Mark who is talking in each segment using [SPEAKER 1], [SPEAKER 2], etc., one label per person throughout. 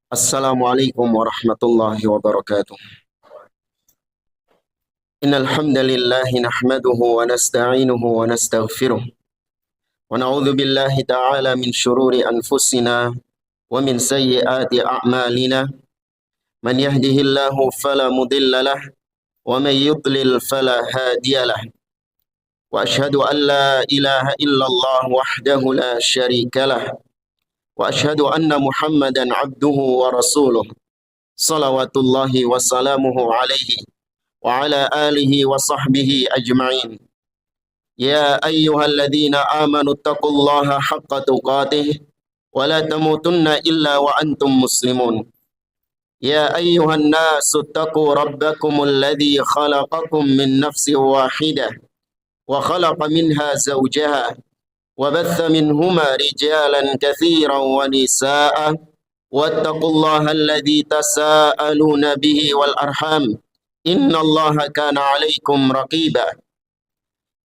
[SPEAKER 1] Assalamualaikum warahmatullahi wabarakatuh. Innal hamdalillah nahmaduhu wa nasta'inuhu wa nastaghfiruh wa na'udzu billahi ta'ala min shururi anfusina wa min sayyiati a'malina. Man yahdihillahu fala mudilla lah wa man yudlil fala hadiyalah. Wa asyhadu an la ilaha illallah wahdahu la syarikalah wa asyhadu anna Muhammadan abduhu wa rasuluh. Salawatullahi wa salamuhu alaihi wa ala alihi wa sahbihi ajma'in. Ya ayyuhalladzina amanu taqullaha haqqa tuqatih wa la tamutunna illa wa antum muslimun. Ya ayyuhan nasu taqu rabbakumul ladzi khalaqakum min nafsin wahidah wa khalaqa minha zawjaha wa batha minhuma rijalan katsiran wa nisaa'a wattaqullaha alladzi tasaaluna bihi wal arham innallaha kana 'alaikum raqiba.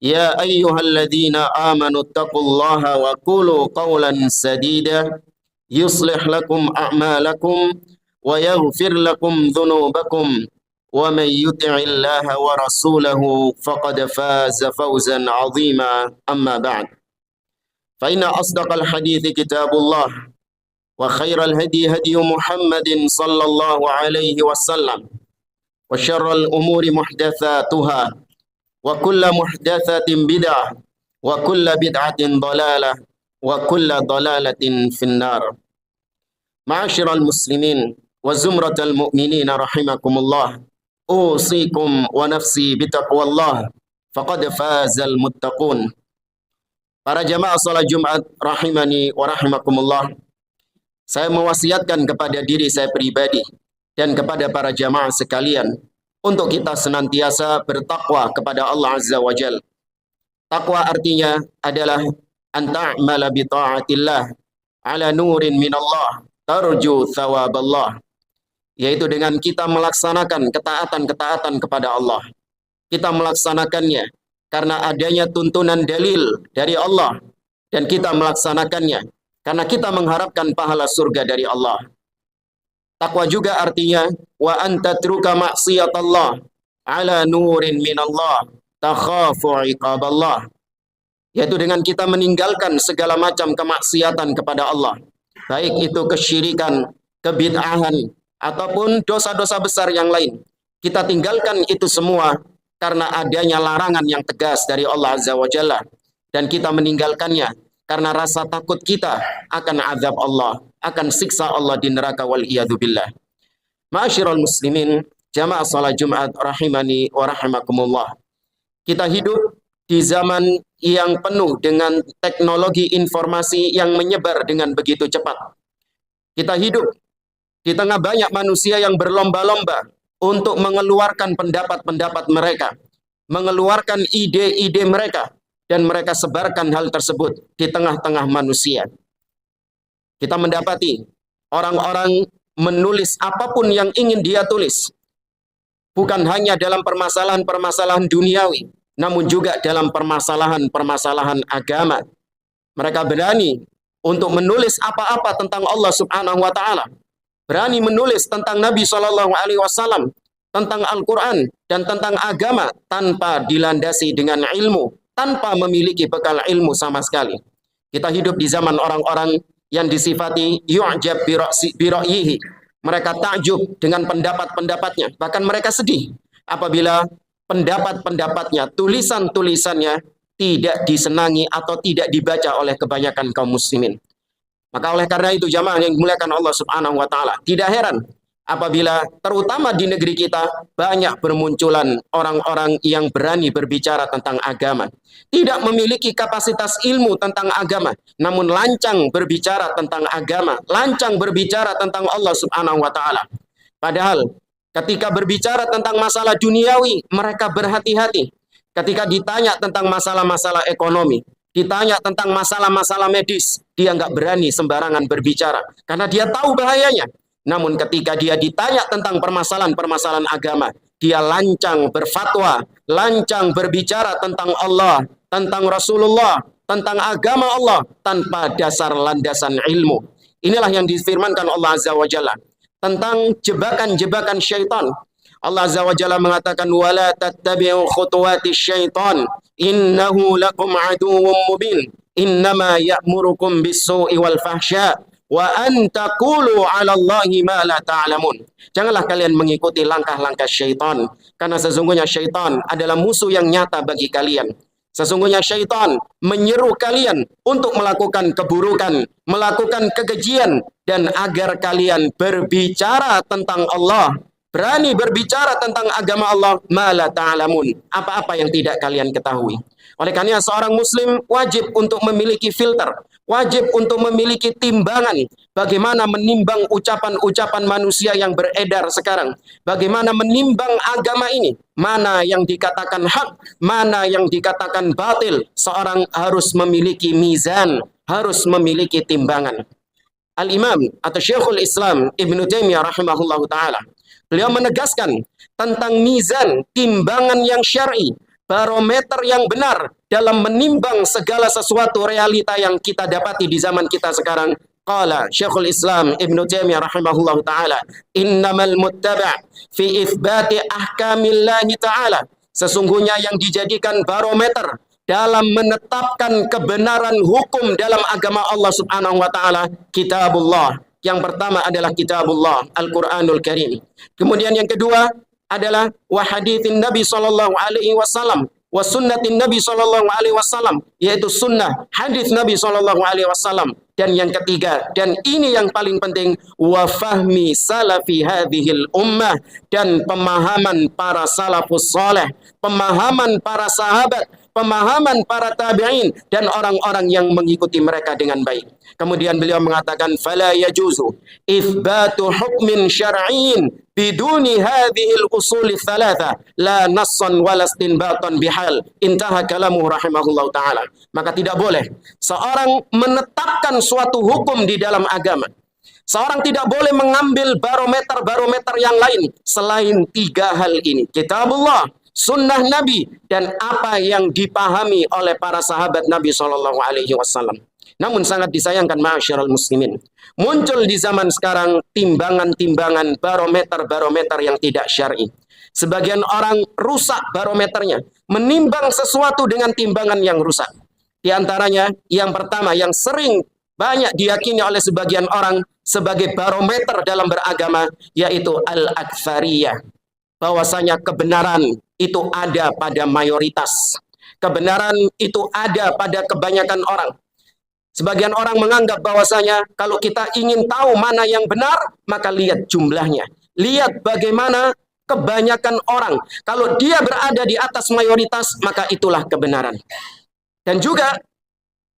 [SPEAKER 1] Ya ayyuhalladzina amanu taqullaha wa qulu qawlan sadida yuslih lakum a'malakum wa yaghfir lakum dhunubakum wa man yuti'illaha wa rasulahu faqad faza fawzan 'azima. Amma ba'd. Fa inna asdaqal hadithi kitabullah wa khairal hadi hadi Muhammadin sallallahu alaihi wasallam wa syarral umuri muhdatsatuha wa kullu muhdatsatin bid'ah wa kullu bid'atin dhalalah wa kullu dhalalatin finnar. Ma'asyiral muslimin wa zumratal mu'minin rahimakumullah, usikum wa nafsi bitaqwallah faqad fazal muttaqun. Para jamaah salat Jumat rahimani wa rahimakumullah, saya mewasiatkan kepada diri saya pribadi dan kepada para jamaah sekalian untuk kita senantiasa bertakwa kepada Allah Azza wa Jal. Takwa artinya adalah anta'mala bi ta'atillah ala nurin minallah tarju thawaballah, yaitu dengan kita melaksanakan ketaatan-ketaatan kepada Allah. Kita melaksanakannya karena adanya tuntunan dalil dari Allah, dan kita melaksanakannya karena kita mengharapkan pahala surga dari Allah. Takwa juga artinya wa anta truka maksiatallah ala nurin minallah takhafu iqaballah, yaitu dengan kita meninggalkan segala macam kemaksiatan kepada Allah, baik itu kesyirikan, kebid'ahan, ataupun dosa-dosa besar yang lain. Kita tinggalkan itu semua karena adanya larangan yang tegas dari Allah Azza wa Jalla, dan kita meninggalkannya karena rasa takut kita akan azab Allah, akan siksa Allah di neraka wal iyadu billah. Ma'asyiral muslimin, jamaah salat Jumat rahimani wa rahimakumullah. Kita hidup di zaman yang penuh dengan teknologi informasi yang menyebar dengan begitu cepat. Kita hidup di tengah banyak manusia yang berlomba-lomba untuk mengeluarkan pendapat-pendapat mereka, mengeluarkan ide-ide mereka, dan mereka sebarkan hal tersebut di tengah-tengah manusia. Kita mendapati orang-orang menulis apapun yang ingin dia tulis, bukan hanya dalam permasalahan-permasalahan duniawi, namun juga dalam permasalahan-permasalahan agama. Mereka berani untuk menulis apa-apa tentang Allah Subhanahu wa Ta'ala, berani menulis tentang Nabi Shallallahu Alaihi Wasallam, tentang Al-Quran, dan tentang agama tanpa dilandasi dengan ilmu, tanpa memiliki bekal ilmu sama sekali. Kita hidup di zaman orang-orang yang disifati yu'jab bira'yihi. Mereka takjub dengan pendapat-pendapatnya, bahkan mereka sedih apabila pendapat-pendapatnya, tulisan-tulisannya tidak disenangi atau tidak dibaca oleh kebanyakan kaum muslimin. Maka oleh karena itu jamaah yang dimuliakan Allah Subhanahu wa Ta'ala, tidak heran apabila terutama di negeri kita banyak bermunculan orang-orang yang berani berbicara tentang agama, tidak memiliki kapasitas ilmu tentang agama, namun lancang berbicara tentang agama, lancang berbicara tentang Allah Subhanahu wa Ta'ala. Padahal ketika berbicara tentang masalah duniawi, mereka berhati-hati. Ketika ditanya tentang masalah-masalah ekonomi, ditanya tentang masalah-masalah medis, dia nggak berani sembarangan berbicara karena dia tahu bahayanya. Namun ketika dia ditanya tentang permasalahan-permasalahan agama, dia lancang berfatwa, lancang berbicara tentang Allah, tentang Rasulullah, tentang agama Allah tanpa dasar landasan ilmu. Inilah yang difirmankan Allah Azza wa Jalla. tentang jebakan-jebakan syaitan. Allah Azza wa Jalla mengatakan wala tattabi'u khutuwati syaitan innahu lakum aduwwum mubin innama ya'murukum bis-su'i wal fahsya wa an taqulu 'ala Allahi ma la ta'lamun. Janganlah kalian mengikuti langkah-langkah syaitan, karena sesungguhnya syaitan adalah musuh yang nyata bagi kalian. Sesungguhnya syaitan menyeru kalian untuk melakukan keburukan, melakukan kekejian, dan agar kalian berbicara tentang Allah, berani berbicara tentang agama Allah, mala ta'lamun, apa-apa yang tidak kalian ketahui. Oleh karena seorang muslim wajib untuk memiliki filter, wajib untuk memiliki timbangan bagaimana menimbang ucapan-ucapan manusia yang beredar sekarang, bagaimana menimbang agama ini, mana yang dikatakan hak, mana yang dikatakan batil. Seorang harus memiliki mizan, harus memiliki timbangan. Al-Imam atau Syekhul Islam Ibnu Taimiyah rahimahullahu ta'ala, beliau menegaskan tentang mizan, timbangan yang syar'i, barometer yang benar dalam menimbang segala sesuatu realita yang kita dapati di zaman kita sekarang. Qala Syekhul Islam Ibnu Taimiyah rahimahullahu ta'ala, innamal muttaba' fi itsbati ahkamillahi ta'ala, sesungguhnya yang dijadikan barometer dalam menetapkan kebenaran hukum dalam agama Allah Subhanahu wa taala, kitabullah. Yang pertama adalah kitabullah, Al-Qur'anul Karim. Kemudian yang kedua adalah wa haditsin Nabi sallallahu alaihi wasallam wa sunnatin Nabi sallallahu alaihi wasallam, yaitu sunnah hadis Nabi sallallahu alaihi wasallam. Dan yang ketiga, dan ini yang paling penting, wa fahmi salafi hadhil ummah, dan pemahaman para salafus saleh, pemahaman para sahabat, pemahaman para tabi'in dan orang-orang yang mengikuti mereka dengan baik. Kemudian beliau mengatakan fala yajuzu itsbatu hukmin syar'iyyin biduni hadhil usul tsalatsa la nassan wala istinbatan bihal. Intaha kalamu rahimahullahu taala. Maka tidak boleh seorang menetapkan suatu hukum di dalam agama. Seorang tidak boleh mengambil barometer-barometer yang lain selain tiga hal ini: kitabullah, sunnah Nabi, dan apa yang dipahami oleh para sahabat Nabi Shallallahu Alaihi Wasallam. Namun sangat disayangkan ma'asyiral muslimin, muncul di zaman sekarang timbangan-timbangan, barometer-barometer yang tidak syar'i. Sebagian orang rusak barometernya, menimbang sesuatu dengan timbangan yang rusak. Di antaranya yang pertama yang sering banyak diyakini oleh sebagian orang sebagai barometer dalam beragama, yaitu al-aktsariyah. Bahwasanya kebenaran itu ada pada mayoritas. Kebenaran itu ada pada kebanyakan orang. Sebagian orang menganggap bahwasanya kalau kita ingin tahu mana yang benar, maka lihat jumlahnya. Lihat bagaimana kebanyakan orang. Kalau dia berada di atas mayoritas, maka itulah kebenaran. Dan juga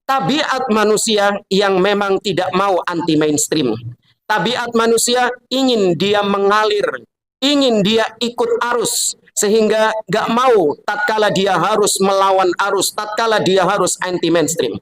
[SPEAKER 1] tabiat manusia yang memang tidak mau anti mainstream. Tabiat manusia ingin dia mengalir, ingin dia ikut arus, sehingga gak mau tatkala dia harus melawan arus, tatkala dia harus anti mainstream.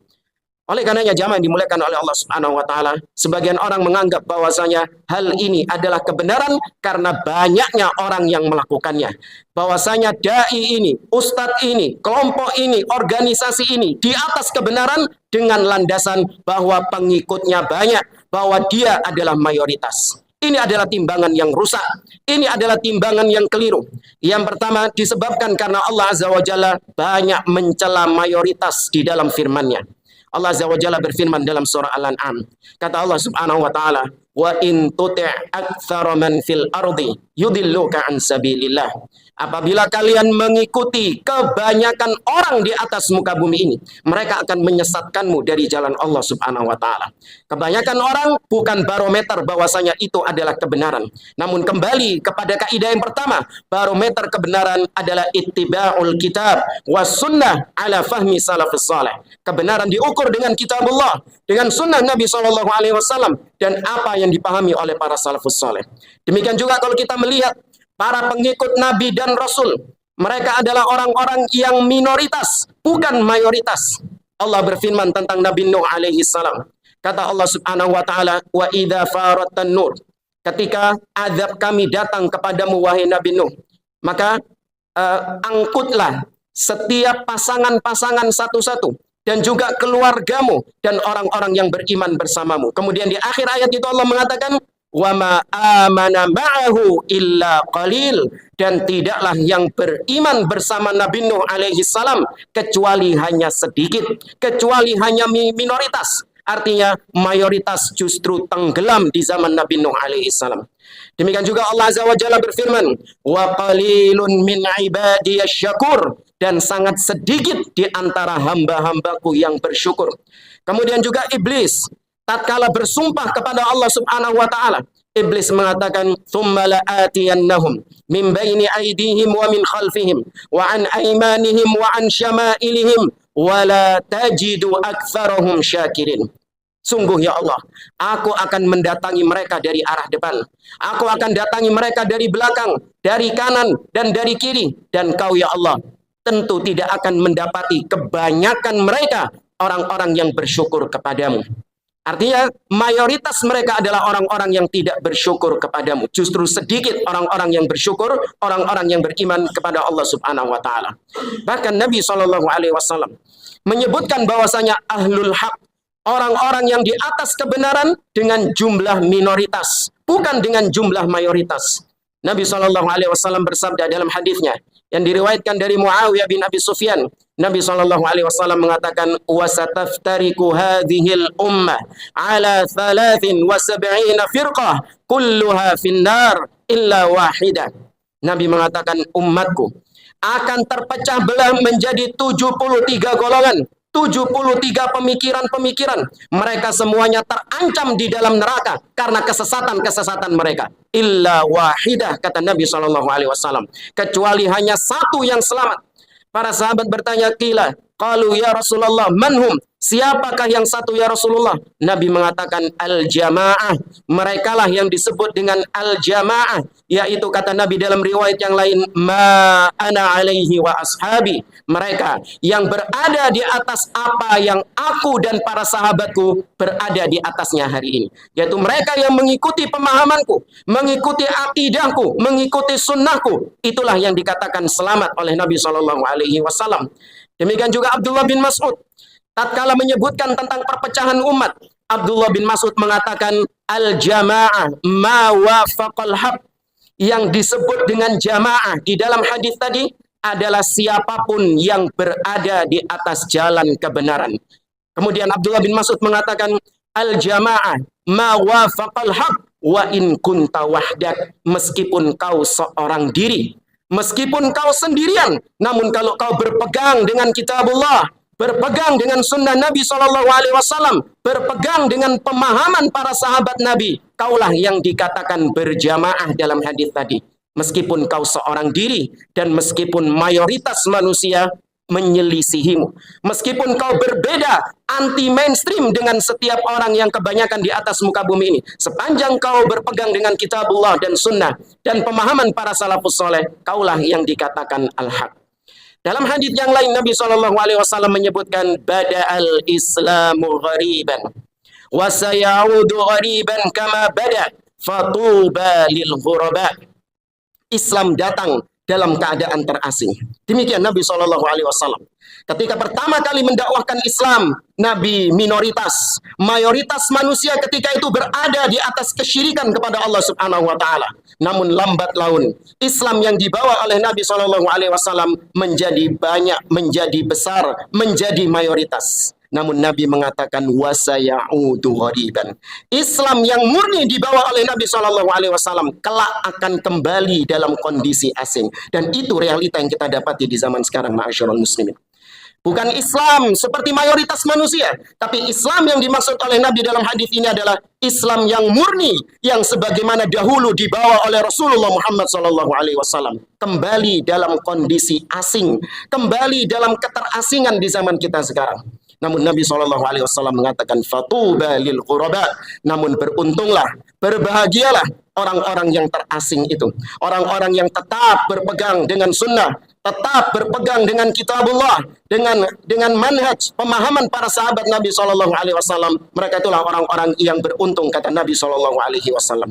[SPEAKER 1] Oleh karenanya jamaah yang dimuliakan oleh Allah Subhanahu wa taala, sebagian orang menganggap bahwasanya hal ini adalah kebenaran karena banyaknya orang yang melakukannya. Bahwasanya dai ini, ustadz ini, kelompok ini, organisasi ini di atas kebenaran dengan landasan bahwa pengikutnya banyak, bahwa dia adalah mayoritas. Ini adalah timbangan yang rusak. Ini adalah timbangan yang keliru. Yang pertama disebabkan karena Allah Azza wa Jalla banyak mencela mayoritas di dalam firman-Nya. Allah Azza wa Jalla berfirman dalam surah Al-An'am. Kata Allah Subhanahu wa taala, "Wa in tuti' aktsara man fil ardi yudilluka an sabilillah." Apabila kalian mengikuti kebanyakan orang di atas muka bumi ini, mereka akan menyesatkanmu dari jalan Allah Subhanahu wa taala. Kebanyakan orang bukan barometer bahwasanya itu adalah kebenaran. Namun kembali kepada kaidah yang pertama, barometer kebenaran adalah ittiba'ul kitab was sunnah ala fahmi salafus salih. Kebenaran diukur dengan kitabullah, dengan sunnah Nabi sallallahu alaihi wasallam, dan apa yang dipahami oleh para salafus salih. Demikian juga kalau kita melihat para pengikut Nabi dan Rasul, mereka adalah orang-orang yang minoritas, bukan mayoritas. Allah berfirman tentang Nabi Nuh alaihi salam. Kata Allah Subhanahu wa taala, "Wa idza faratan nur." Ketika azab kami datang kepadamu wahai Nabi Nuh, maka angkutlah setiap pasangan-pasangan satu-satu dan juga keluargamu dan orang-orang yang beriman bersamamu. Kemudian di akhir ayat itu Allah mengatakan, wa ma amana ma'ahu illa qalil, dan tidaklah yang beriman bersama Nabi Nuh alaihi salam kecuali hanya sedikit, kecuali hanya minoritas. Artinya mayoritas justru tenggelam di zaman Nabi Nuh alaihi salam. Demikian juga Allah Azza wa Jalla berfirman, wa qalilun min ibadiyasy syakur, dan sangat sedikit di antara hamba-hambaku yang bersyukur. Kemudian juga iblis tatkala bersumpah kepada Allah Subhanahu wa taala, iblis mengatakan, "Tsumma la'atiyannahum min baini aydihim wa min khalfihim wa an aymanihim wa an syama'ilihim wa la tajidu aktsarahum syakirin." Sungguh ya Allah, aku akan mendatangi mereka dari arah depan. Aku akan datangi mereka dari belakang, dari kanan, dan dari kiri. Dan kau ya Allah, tentu tidak akan mendapati kebanyakan mereka orang-orang yang bersyukur kepadamu. Artinya mayoritas mereka adalah orang-orang yang tidak bersyukur kepadamu. Justru sedikit orang-orang yang bersyukur, orang-orang yang beriman kepada Allah Subhanahu wa taala. Bahkan Nabi SAW menyebutkan bahwasanya ahlul haq, orang-orang yang di atas kebenaran dengan jumlah minoritas, bukan dengan jumlah mayoritas. Nabi SAW bersabda dalam hadisnya yang diriwayatkan dari Muawiyah bin Abi Sufyan. Nabi SAW mengatakan, wasataftariku hadhil ummah ala 73 firqah kulluha finnar illa wahidah. Nabi mengatakan, umatku akan terpecah belah menjadi 73 golongan, 73 pemikiran-pemikiran. Mereka semuanya terancam di dalam neraka karena kesesatan-kesesatan mereka. Illa wahidah, kata Nabi SAW. Kecuali hanya satu yang selamat. Para sahabat bertanya, qila, qalu ya Rasulullah, manhum? Siapakah yang satu ya Rasulullah? Nabi mengatakan al-jamaah. Merekalah yang disebut dengan al-jamaah, yaitu kata Nabi dalam riwayat yang lain, ma ana alaihi wa ashabi. Mereka yang berada di atas apa yang aku dan para sahabatku berada di atasnya hari ini. Yaitu mereka yang mengikuti pemahamanku, mengikuti akidahku, mengikuti sunnahku. Itulah yang dikatakan selamat oleh Nabi SAW. Demikian juga Abdullah bin Mas'ud. Tatkala menyebutkan tentang perpecahan umat, Abdullah bin Mas'ud mengatakan al-jamaah ma wafaqal haq. Yang disebut dengan jamaah di dalam hadis tadi adalah siapapun yang berada di atas jalan kebenaran. Kemudian Abdullah bin Mas'ud mengatakan al-jamaah ma wafaqal haq wa in kunta wahdak. Meskipun kau seorang diri, meskipun kau sendirian, namun kalau kau berpegang dengan kitabullah, berpegang dengan sunnah Nabi SAW, berpegang dengan pemahaman para sahabat Nabi, kaulah yang dikatakan berjamaah dalam hadis tadi. Meskipun kau seorang diri dan meskipun mayoritas manusia menyelisihimu, meskipun kau berbeda, anti mainstream dengan setiap orang yang kebanyakan di atas muka bumi ini, sepanjang kau berpegang dengan kitabullah dan sunnah dan pemahaman para salafus soleh, kaulah yang dikatakan al-haq. Dalam hadis yang lain Nabi SAW menyebutkan bada'al islamu ghariban wa sayaudu ghariban kama bada fatuba lil ghuraba. Islam datang dalam keadaan terasing. Demikian Nabi SAW. Ketika pertama kali mendakwahkan Islam, Nabi minoritas, mayoritas manusia ketika itu berada di atas kesyirikan kepada Allah Subhanahu wa taala. Namun lambat laun Islam yang dibawa oleh Nabi SAW menjadi banyak, menjadi besar, menjadi mayoritas. Namun Nabi mengatakan wasayaudu ghariban. Islam yang murni dibawa oleh Nabi SAW kelak akan kembali dalam kondisi asing. Dan itu realita yang kita dapati di zaman sekarang, ma'asyiral muslimin. Bukan Islam seperti mayoritas manusia, tapi Islam yang dimaksud oleh Nabi dalam hadis ini adalah Islam yang murni, yang sebagaimana dahulu dibawa oleh Rasulullah Muhammad SAW. Kembali dalam kondisi asing, kembali dalam keterasingan di zaman kita sekarang. Namun Nabi SAW mengatakan fatuba lil ghuraba. Namun beruntunglah, berbahagialah orang-orang yang terasing itu, orang-orang yang tetap berpegang dengan sunnah, tetap berpegang dengan kitabullah, dengan manhaj pemahaman para sahabat Nabi SAW. Mereka itulah orang-orang yang beruntung, kata Nabi SAW.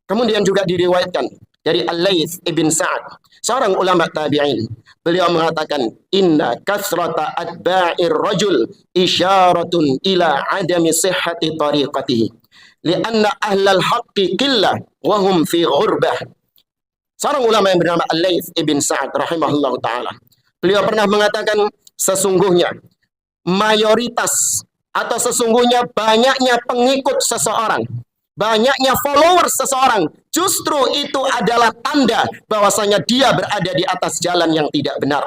[SPEAKER 1] Kemudian juga diriwayatkan dari Al-Laits ibn Sa'ad, seorang ulama tabi'in. Beliau mengatakan, inna kathrata atba'ir rajul isyaratun ila adami sihhati tariqatihi. li'anna ahlal haqqi qillah wa hum fi ghurbah. Seorang ulama yang bernama Al-Laits ibn Sa'ad rahimahullah ta'ala, beliau pernah mengatakan, sesungguhnya mayoritas atau sesungguhnya banyaknya pengikut seseorang, banyaknya followers seseorang, justru itu adalah tanda bahwasanya dia berada di atas jalan yang tidak benar.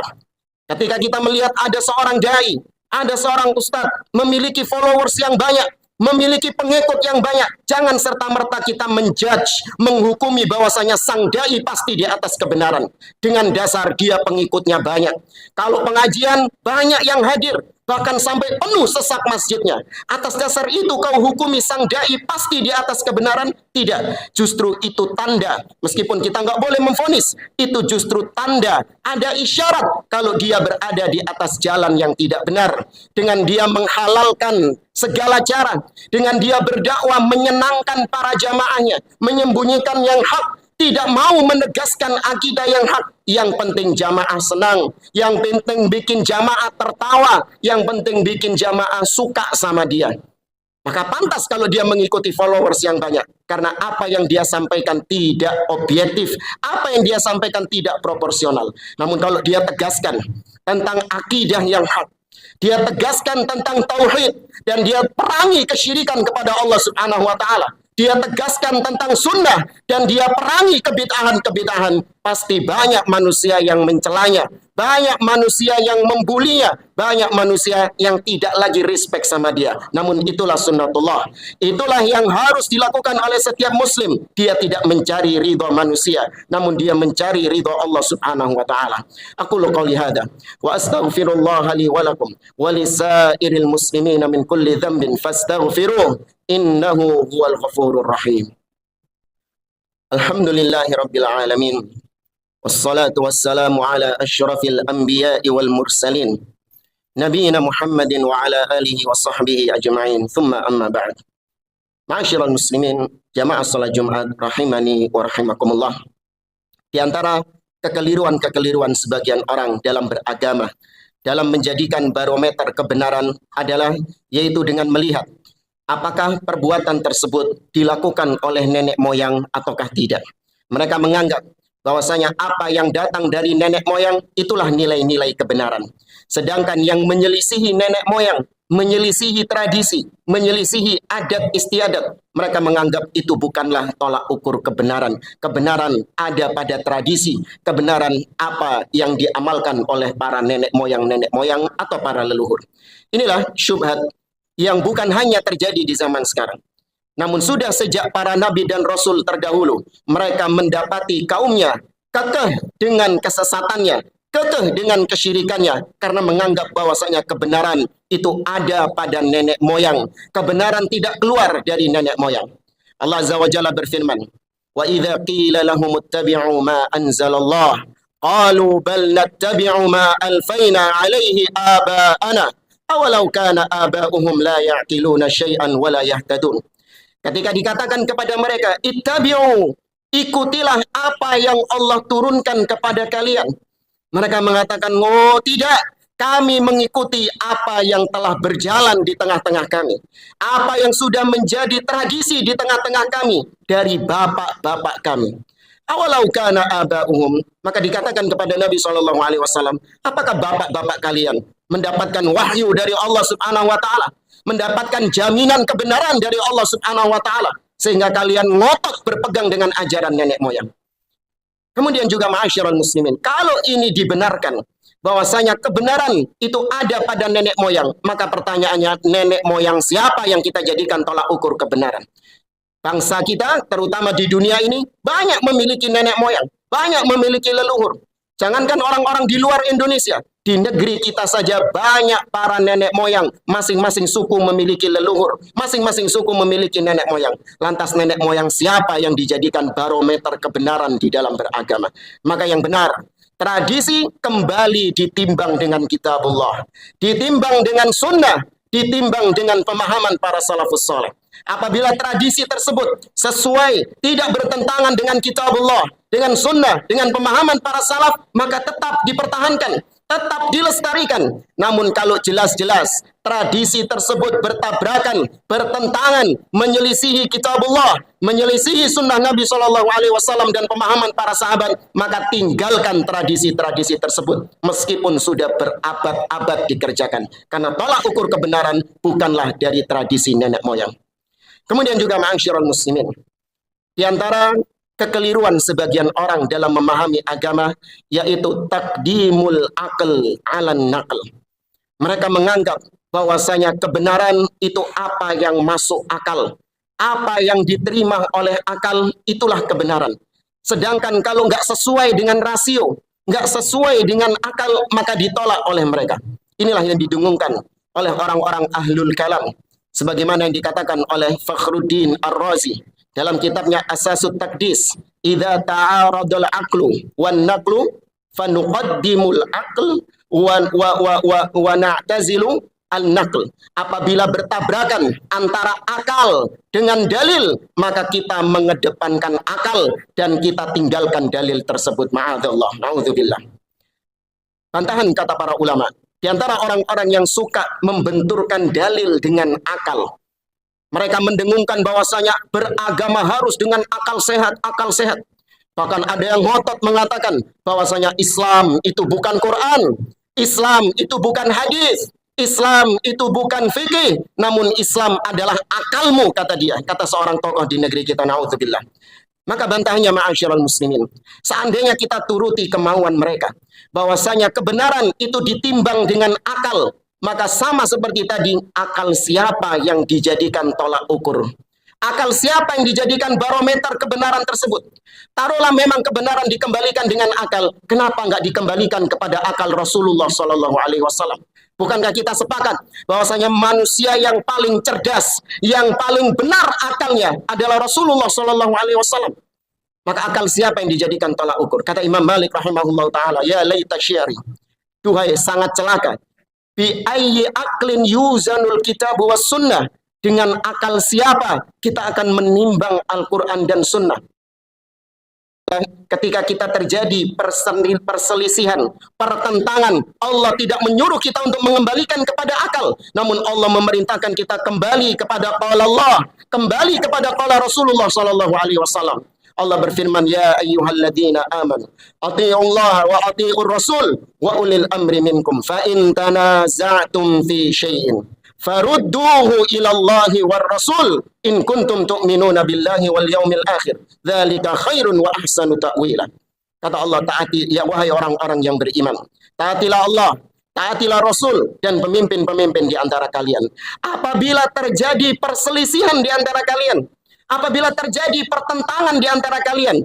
[SPEAKER 1] Ketika kita melihat ada seorang dai, ada seorang ustadz memiliki followers yang banyak, memiliki pengikut yang banyak, jangan serta-merta kita menjudge, menghukumi bahwasanya sang dai pasti di atas kebenaran dengan dasar dia pengikutnya banyak. Kalau pengajian banyak yang hadir, bahkan sampai penuh sesak masjidnya, atas dasar itu kau hukumi sang dai pasti di atas kebenaran? Tidak. Justru itu tanda, meskipun kita nggak boleh memvonis, itu justru tanda, ada isyarat kalau dia berada di atas jalan yang tidak benar. Dengan dia menghalalkan segala cara, dengan dia berdakwah menyenangkan para jamaahnya, menyembunyikan yang hak, tidak mau menegaskan akidah yang hak. Yang penting jamaah senang, yang penting bikin jamaah tertawa, yang penting bikin jamaah suka sama dia. Maka pantas kalau dia mengikuti followers yang banyak, karena apa yang dia sampaikan tidak objektif, apa yang dia sampaikan tidak proporsional. Namun kalau dia tegaskan tentang akidah yang hak, dia tegaskan tentang tauhid, dan dia perangi kesyirikan kepada Allah Subhanahu wa Ta'ala, dia tegaskan tentang sunnah, dan dia perangi kebid'ahan-kebid'ahan, pasti banyak manusia yang mencelanya, banyak manusia yang membulinya, banyak manusia yang tidak lagi respect sama dia. Namun itulah sunnatullah, itulah yang harus dilakukan oleh setiap muslim. Dia tidak mencari ridha manusia, namun dia mencari ridha Allah Subhanahu wa Ta'ala. Aku qouli hada wa astaghfirullah li wa lakum wa lisairil muslimina min kulli dhanbin fastaghfiruh innahu huwal ghafurur rahim. Alhamdulillahi rabbil alamin, wassalatu wassalamu ala asyrafil anbiya'i wal mursalin, nabiyina Muhammadin wa ala alihi wa sahbihi ajma'in, thumma amma ba'd. Ma'asyiral muslimin, jamaah salat Jumat rahimani wa rahimakumullah. Di antara kekeliruan-kekeliruan sebagian orang dalam beragama, dalam menjadikan barometer kebenaran adalah yaitu dengan melihat apakah perbuatan tersebut dilakukan oleh nenek moyang ataukah tidak. Mereka menganggap bahwasanya apa yang datang dari nenek moyang itulah nilai-nilai kebenaran. Sedangkan yang menyelisihi nenek moyang, menyelisihi tradisi, menyelisihi adat istiadat, mereka menganggap itu bukanlah tolak ukur kebenaran. Kebenaran ada pada tradisi, kebenaran apa yang diamalkan oleh para nenek moyang atau para leluhur. Inilah syubhat yang bukan hanya terjadi di zaman sekarang, namun sudah sejak para nabi dan rasul terdahulu. Mereka mendapati kaumnya kekeh dengan kesesatannya, kekeh dengan kesyirikannya, karena menganggap bahwasanya kebenaran itu ada pada nenek moyang. Kebenaran tidak keluar dari nenek moyang. Allah Azza wa Jalla berfirman, wa idza qila lahum ittabi'u ma anzalallah qalu bal nattabi'u ma alfaina alaihi aba'ana awalau kana aba'uhum la ya'qiluna syai'an wa la yahtadun. Ketika dikatakan kepada mereka, ittabi'u, ikutilah apa yang Allah turunkan kepada kalian, mereka mengatakan, oh tidak, kami mengikuti apa yang telah berjalan di tengah-tengah kami, apa yang sudah menjadi tradisi di tengah-tengah kami dari bapak-bapak kami. Awalau kana aba'uhum, maka dikatakan kepada Nabi SAW, apakah bapak-bapak kalian mendapatkan wahyu dari Allah Subhanahu wa Ta'ala, mendapatkan jaminan kebenaran dari Allah Subhanahu wa Ta'ala, sehingga kalian ngotot berpegang dengan ajaran nenek moyang? Kemudian juga ma'asyiral muslimin, kalau ini dibenarkan bahwasanya kebenaran itu ada pada nenek moyang, maka pertanyaannya, nenek moyang siapa yang kita jadikan tolak ukur kebenaran? Bangsa kita, terutama di dunia ini, banyak memiliki nenek moyang, banyak memiliki leluhur. Jangankan orang-orang di luar Indonesia, di negeri kita saja banyak para nenek moyang. Masing-masing suku memiliki leluhur, masing-masing suku memiliki nenek moyang. Lantas nenek moyang siapa yang dijadikan barometer kebenaran di dalam beragama? Maka yang benar, tradisi kembali ditimbang dengan kitabullah, ditimbang dengan sunnah, ditimbang dengan pemahaman para salafus saleh. Apabila tradisi tersebut sesuai, tidak bertentangan dengan kitabullah, dengan sunnah, dengan pemahaman para salaf, maka tetap dipertahankan. tetap dilestarikan. Namun kalau jelas-jelas tradisi tersebut bertabrakan, bertentangan, menyelisihi kitabullah, menyelisihi sunnah Nabi SAW dan pemahaman para sahabat, maka tinggalkan tradisi-tradisi tersebut meskipun sudah berabad-abad dikerjakan. Karena tolak ukur kebenaran bukanlah dari tradisi nenek moyang. Kemudian juga ma'asyiral muslimin, di antara kekeliruan sebagian orang dalam memahami agama yaitu takdimul aql 'alan naql. Mereka menganggap bahwasanya kebenaran itu apa yang masuk akal, apa yang diterima oleh akal itulah kebenaran. Sedangkan kalau nggak sesuai dengan rasio, nggak sesuai dengan akal, maka ditolak oleh mereka. Inilah yang didengungkan oleh orang-orang ahlul kalam, sebagaimana yang dikatakan oleh Fakhruddin Ar-Razi dalam kitabnya Asasut Taqdis, idza ta'aradul aqlu wan naqlu fanuqaddimul aql wa na'tazilu al-naql. Apabila bertabrakan antara akal dengan dalil, maka kita mengedepankan akal dan kita tinggalkan dalil tersebut. Ma'adzallah, na'udzubillah. Bantahan kata para ulama, di antara orang-orang yang suka membenturkan dalil dengan akal, mereka mendengungkan bahwasanya beragama harus dengan akal sehat, akal sehat. Bahkan ada yang ngotot mengatakan bahwasanya Islam itu bukan Quran, Islam itu bukan hadis, Islam itu bukan fikih, namun Islam adalah akalmu, kata dia, kata seorang tokoh di negeri kita, naudzubillah. Maka bantahannya ma'asyiral muslimin, seandainya kita turuti kemauan mereka, bahwasanya kebenaran itu ditimbang dengan akal, maka sama seperti tadi, akal siapa yang dijadikan tolak ukur? Akal siapa yang dijadikan barometer kebenaran tersebut? Taruhlah memang kebenaran dikembalikan dengan akal, kenapa nggak dikembalikan kepada akal Rasulullah SAW? Bukankah kita sepakat bahwasanya manusia yang paling cerdas, yang paling benar akalnya adalah Rasulullah SAW? Maka akal siapa yang dijadikan tolak ukur? Kata Imam Malik rahimahullah ta'ala, ya laita syari, duhai sangat celaka, bi ayyi aqlin yuzanul kitab was sunnah, dengan akal siapa kita akan menimbang Al-Quran dan sunnah. Ketika kita terjadi perselisihan, pertentangan, Allah tidak menyuruh kita untuk mengembalikan kepada akal, namun Allah memerintahkan kita kembali kepada qala Allah, kembali kepada qala Rasulullah SAW. Allah berfirman, ya ayyuhalladzina amanu athi'ullaha wa athi'ur rasul wa ulil amri minkum fa in tanaza'tum fi syai'in farudduhu ilallahi war rasul in kuntum tu'minuna billahi wal yaumil akhir dzalika khairun wa ahsanu ta'wila. Kata Allah, taati ya wahai orang-orang yang beriman, taatilah Allah, taatilah Rasul dan pemimpin-pemimpin di antara kalian. Apabila terjadi perselisihan di antara kalian, apabila terjadi pertentangan di antara kalian,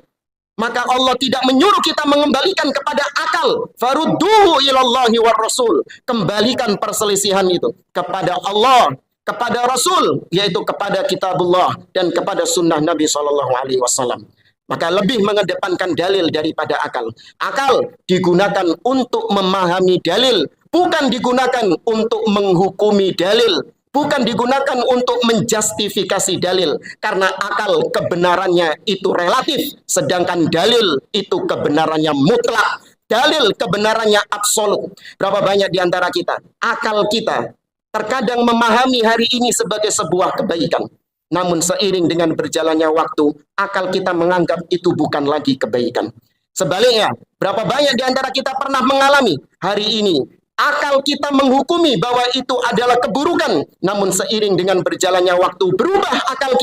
[SPEAKER 1] maka Allah tidak menyuruh kita mengembalikan kepada akal. Farudduhu ilallahi war rasul. Kembalikan perselisihan itu kepada Allah, kepada Rasul, yaitu kepada kitabullah dan kepada sunnah Nabi SAW. Maka lebih mengedepankan dalil daripada akal. Akal digunakan untuk memahami dalil, bukan digunakan untuk menghukumi dalil, bukan digunakan untuk menjustifikasi dalil, karena akal kebenarannya itu relatif, sedangkan dalil itu kebenarannya mutlak, dalil kebenarannya absolut. Berapa banyak di antara kita, akal kita terkadang memahami hari ini sebagai sebuah kebaikan, namun seiring dengan berjalannya waktu, akal kita menganggap itu bukan lagi kebaikan. Sebaliknya, berapa banyak di antara kita pernah mengalami hari ini akal kita menghukumi bahwa itu adalah keburukan, namun seiring dengan berjalannya waktu berubah akal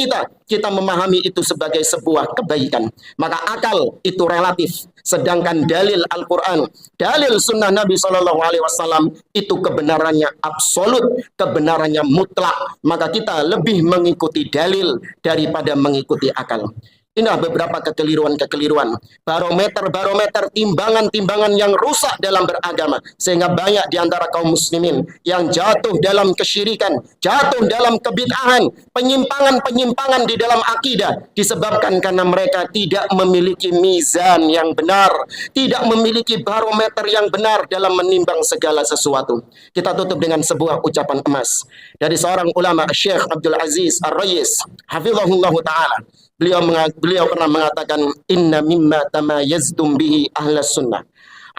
[SPEAKER 1] kita memahami itu sebagai sebuah kebaikan. Maka akal itu relatif, sedangkan dalil Al-Quran, dalil sunnah Nabi SAW itu kebenarannya absolut, kebenarannya mutlak. Maka kita lebih mengikuti dalil daripada mengikuti akal. Inilah beberapa kekeliruan-kekeliruan, barometer-barometer, timbangan-timbangan yang rusak dalam beragama, sehingga banyak di antara kaum muslimin yang jatuh dalam kesyirikan, jatuh dalam kebid'ahan, penyimpangan-penyimpangan di dalam akidah, disebabkan karena mereka tidak memiliki mizan yang benar, tidak memiliki barometer yang benar dalam menimbang segala sesuatu. Kita tutup dengan sebuah ucapan emas dari seorang ulama, Syekh Abdul Aziz Ar-Rayis, hafizahullah ta'ala. Beliau pernah mengatakan, inna mimma tamayazdum bihi ahlas sunnah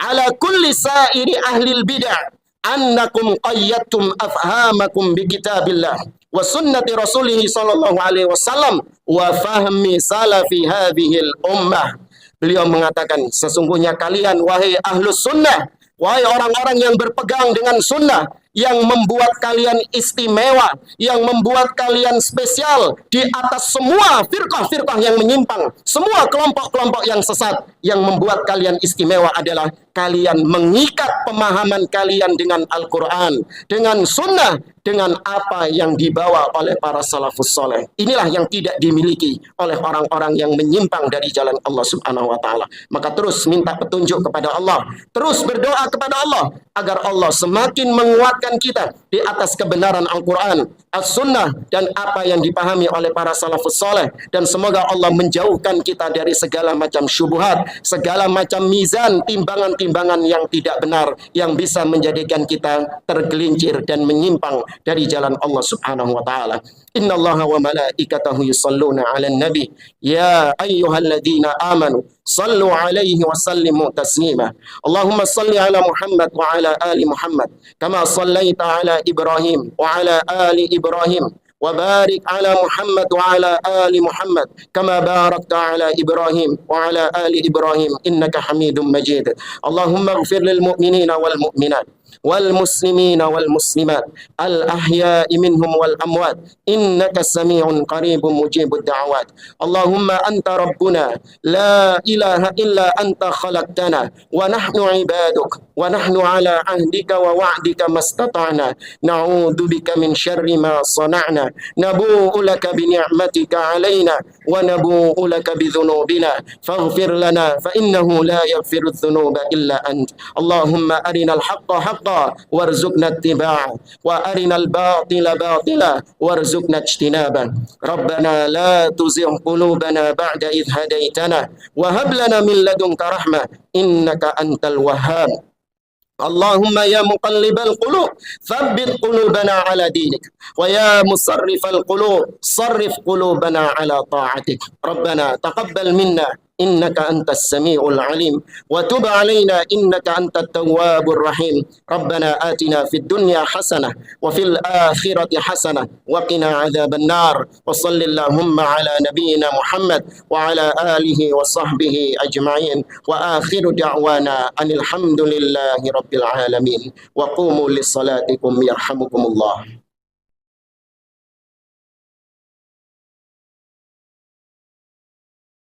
[SPEAKER 1] ala kulli sa'iri ahlil bid'ah annakum qayyadtum afhamakum bi kitabillah wa sunnati rasulih sallallahu alaihi wasallam wa fahmi salafi hadhil ummah. Beliau mengatakan, sesungguhnya kalian wahai ahlus sunnah, wahai orang-orang yang berpegang dengan sunnah, yang membuat kalian istimewa, yang membuat kalian spesial di atas semua firqah-firqah yang menyimpang, semua kelompok-kelompok yang sesat. Yang membuat kalian istimewa adalah kalian mengikat pemahaman kalian dengan Al-Quran, dengan sunnah, dengan apa yang dibawa oleh para salafus soleh. Inilah yang tidak dimiliki oleh orang-orang yang menyimpang dari jalan Allah subhanahu wa ta'ala. Maka terus minta petunjuk kepada Allah, terus berdoa kepada Allah agar Allah semakin menguatkan kita di atas kebenaran Al-Quran, As-Sunnah, dan apa yang dipahami oleh para salafus soleh. Dan semoga Allah menjauhkan kita dari segala macam syubhat, segala macam mizan, timbangan-timbangan yang tidak benar, yang bisa menjadikan kita tergelincir dan menyimpang dari jalan Allah subhanahu wa ta'ala. Inna Allaha wa malaikatahu yusalluna ala nabi ya ayyuhalladzina amanu sallu alaihi wa sallimu taslima. Allahumma salli ala Muhammad wa ala ali Muhammad kama sallaita ala Ibrahim wa ala ali Ibrahim wa barik ala Muhammad wa ala ali Muhammad kama barakta ala Ibrahim wa ala ali Ibrahim innaka Hamidum Majid. Allahumma ighfir lil mu'minina wal mu'minat wal muslimina wal muslimat al ahya'i minhum wal amwat innaka sami'un qaribun mujibud da'awat. Allahumma anta rabbuna la ilaha illa anta khalaqtana wa nahnu ibaduk wa nahnu ala ahdika wa wa'dika mastata'na na'udzu bika min syarri ma sana'na nabu'u laka bi ni'matika 'alaina wa nabu'u laka bi dhunubina faghfir lana fa innahu la yaghfiru dhunuba illa ant. Allahumma arinal haqqa haqqa warzuqna ittiba'ah wa arinal batila batila warzuqna ijtinabah. Rabbana la tuzigh qulubana ba'da idh hadaitana wa hab lana min ladunka rahmah innaka antal wahhab. Allahumma ya muqallibal qulub thabbit qulubana ala dinik wa ya musarrifal qulub sarrif qulubana ala ta'atik. Rabbana taqabbal minna innaka antas sami'ul alim wa tub alaina innaka antat tawwabur rahim. Rabbana atina fid dunya hasanah wa fil akhirati hasanah wa qina adzaban nar. Wa shallallahu ala nabiyyina Muhammad wa ala alihi wa sahbihi ajma'in wa akhiru da'wana anil hamdulillahi rabbil alamin wa qumu lis salatikum yarhamukumullah.